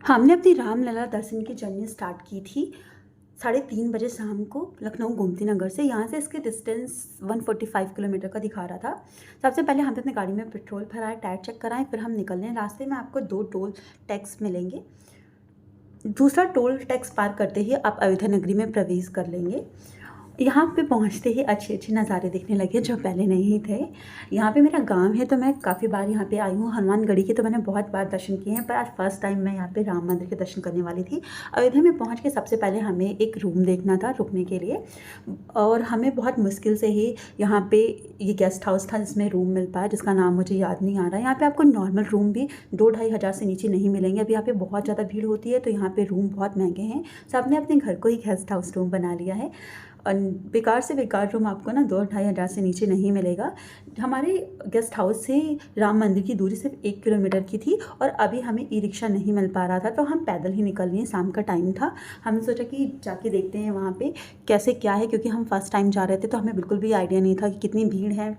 हमने अपनी रामलला दर्शन की जर्नी स्टार्ट की थी 3:30 बजे शाम को लखनऊ गोमती नगर से। यहाँ से इसके डिस्टेंस 145 किलोमीटर का दिखा रहा था। सबसे पहले हमने अपनी गाड़ी में पेट्रोल भराया, टायर चेक कराएं, फिर हम निकलने। रास्ते में आपको 2 टोल टैक्स मिलेंगे। दूसरा टोल टैक्स पार करते ही आप अयोध्या नगरी में प्रवेश कर लेंगे। यहाँ पे पहुँचते ही अच्छे अच्छे नज़ारे दिखने लगे जो पहले नहीं थे। यहाँ पे मेरा गांव है तो मैं काफ़ी बार यहाँ पे आई हूँ। हनुमानगढ़ी के तो मैंने बहुत बार दर्शन किए हैं, पर आज फर्स्ट टाइम मैं यहाँ पे राम मंदिर के दर्शन करने वाली थी। अयोध्या में पहुँच के सबसे पहले हमें एक रूम देखना था रुकने के लिए, और हमें बहुत मुश्किल से ही यहाँ पे ये गेस्ट हाउस था जिसमें रूम मिल पाया, जिसका नाम मुझे याद नहीं आ रहा है। यहाँ पे आपको नॉर्मल रूम भी 2-2.5 हज़ार से नीचे नहीं मिलेंगे। अब यहाँ पे बहुत ज़्यादा भीड़ होती है तो यहाँ पे रूम बहुत महंगे हैं। सबने अपने घर को ही गेस्ट हाउस रूम बना लिया है, और बेकार से बेकार रूम आपको ना 2-2.5 हज़ार से नीचे नहीं मिलेगा। हमारे गेस्ट हाउस से राम मंदिर की दूरी सिर्फ 1 किलोमीटर की थी, और अभी हमें ई रिक्शा नहीं मिल पा रहा था तो हम पैदल ही निकल लिए। शाम का टाइम था, हमने सोचा कि जाके देखते हैं वहाँ पे कैसे क्या है, क्योंकि हम फर्स्ट टाइम जा रहे थे तो हमें बिल्कुल भी आइडिया नहीं था कि कितनी भीड़ है,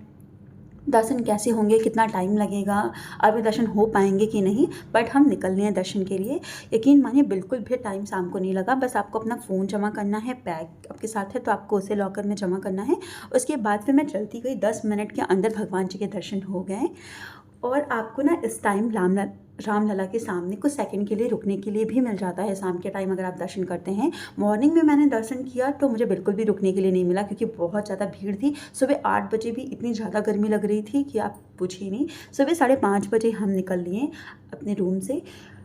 दर्शन कैसे होंगे, कितना टाइम लगेगा, अभी दर्शन हो पाएंगे कि नहीं। बट हम निकल रहे हैं दर्शन के लिए। यकीन मानिए बिल्कुल भी टाइम शाम को नहीं लगा। बस आपको अपना फ़ोन जमा करना है, बैग आपके साथ है तो आपको उसे लॉकर में जमा करना है। उसके बाद फिर मैं चलती गई, 10 मिनट के अंदर भगवान जी के दर्शन हो गए। और आपको ना इस टाइम रामलला के सामने कुछ सेकंड के लिए रुकने के लिए भी मिल जाता है शाम के टाइम अगर आप दर्शन करते हैं। मॉर्निंग में मैंने दर्शन किया तो मुझे बिल्कुल भी रुकने के लिए नहीं मिला, क्योंकि बहुत ज़्यादा भीड़ थी। सुबह 8 बजे भी इतनी ज़्यादा गर्मी लग रही थी कि आप पूछिए नहीं। सुबह 5:30 बजे हम निकल लिए अपने रूम से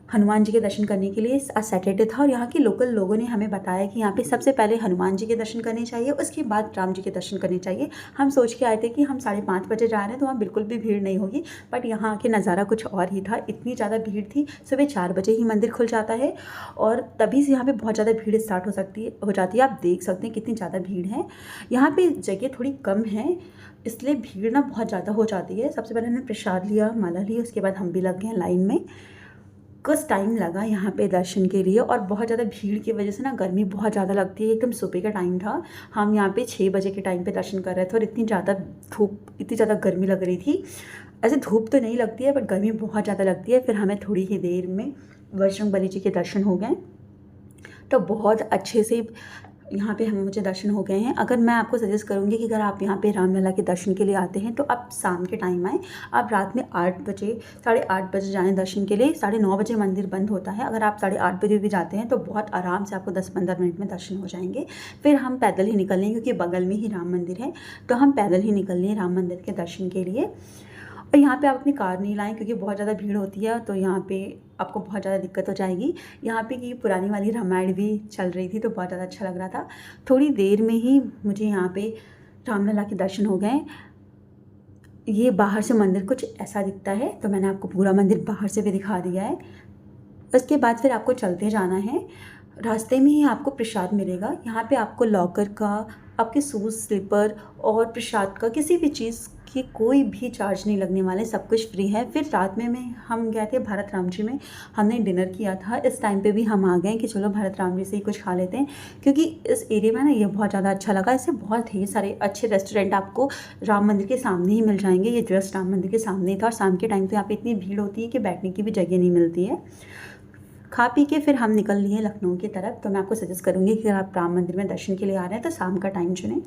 हनुमान जी के दर्शन करने के लिए। आज सैटरडे था और यहाँ के लोकल लोगों ने हमें बताया कि यहाँ पे सबसे पहले हनुमान जी के दर्शन करने चाहिए, उसके बाद राम जी के दर्शन करने चाहिए। हम सोच के आए थे कि हम 5:30 बजे जा रहे हैं तो वहाँ बिल्कुल भी भीड़ नहीं होगी, बट यहाँ के नज़ारा कुछ और ही था। इतनी ज़्यादा भीड़ थी। सुबह 4 बजे ही मंदिर खुल जाता है और तभी से यहाँ पर बहुत ज़्यादा भीड़ स्टार्ट हो जाती है। आप देख सकते हैं कितनी ज़्यादा भीड़ है। यहाँ पर जगह थोड़ी कम है, इसलिए भीड़ ना बहुत ज़्यादा हो जाती है। सबसे पहले हमने प्रसाद लिया, माला ली, उसके बाद हम भी लग गए लाइन में। कुछ टाइम लगा यहाँ पे दर्शन के लिए, और बहुत ज़्यादा भीड़ की वजह से ना गर्मी बहुत ज़्यादा लगती है। एकदम सुबह का टाइम था, हम यहाँ पे 6 बजे के टाइम पे दर्शन कर रहे थे, और इतनी ज़्यादा गर्मी लग रही थी। ऐसे धूप तो नहीं लगती है बट गर्मी बहुत ज़्यादा लगती है। फिर हमें थोड़ी ही देर में बजरंगबली जी के दर्शन हो गए, तो बहुत अच्छे से यहाँ पे मुझे दर्शन हो गए हैं। अगर मैं आपको सजेस्ट करूँगी कि अगर आप यहाँ पे रामलला के दर्शन के लिए आते हैं तो आप शाम के टाइम आएँ। आप रात में 8 बजे 8:30 बजे जाएँ दर्शन के लिए। 9:30 बजे मंदिर बंद होता है। अगर आप 8:30 बजे भी जाते हैं तो बहुत आराम से आपको 10-15 मिनट में दर्शन हो जाएंगे। फिर हम पैदल ही निकल लेंगे, क्योंकि बगल में ही राम मंदिर है, तो हम पैदल ही निकल लें राम मंदिर के दर्शन के लिए। और यहाँ पे आप अपनी कार नहीं लाएं, क्योंकि बहुत ज़्यादा भीड़ होती है तो यहाँ पे आपको बहुत ज़्यादा दिक्कत हो जाएगी। यहाँ पे की पुरानी वाली रामायण भी चल रही थी तो बहुत ज़्यादा अच्छा लग रहा था। थोड़ी देर में ही मुझे यहाँ पे रामलला के दर्शन हो गए। ये बाहर से मंदिर कुछ ऐसा दिखता है, तो मैंने आपको पूरा मंदिर बाहर से भी दिखा दिया है। उसके बाद फिर आपको चलते जाना है। रास्ते में ही आपको प्रसाद मिलेगा। यहाँ पे आपको लॉकर का, आपके शूज़, स्लीपर और प्रसाद का किसी भी चीज़ की कोई भी चार्ज नहीं लगने वाले, सब कुछ फ्री है। फिर रात में हम गए थे भारत राम जी में, हमने डिनर किया था। इस टाइम पे भी हम आ गए कि चलो भारत राम जी से ही कुछ खा लेते हैं, क्योंकि इस एरिया में ना ये बहुत ज़्यादा अच्छा लगा। इससे बहुत ही सारे अच्छे रेस्टोरेंट आपको राम मंदिर के सामने ही मिल जाएंगे। ये जस्ट राम मंदिर के सामने ही था, और शाम के टाइम तो यहाँ पर इतनी भीड़ होती है कि बैठने की भी जगह नहीं मिलती है। खा पी के फिर हम निकल लिए लखनऊ की तरफ। तो मैं आपको सजेस्ट करूँगी कि अगर आप राम मंदिर में दर्शन के लिए आ रहे हैं तो शाम का टाइम चुनें।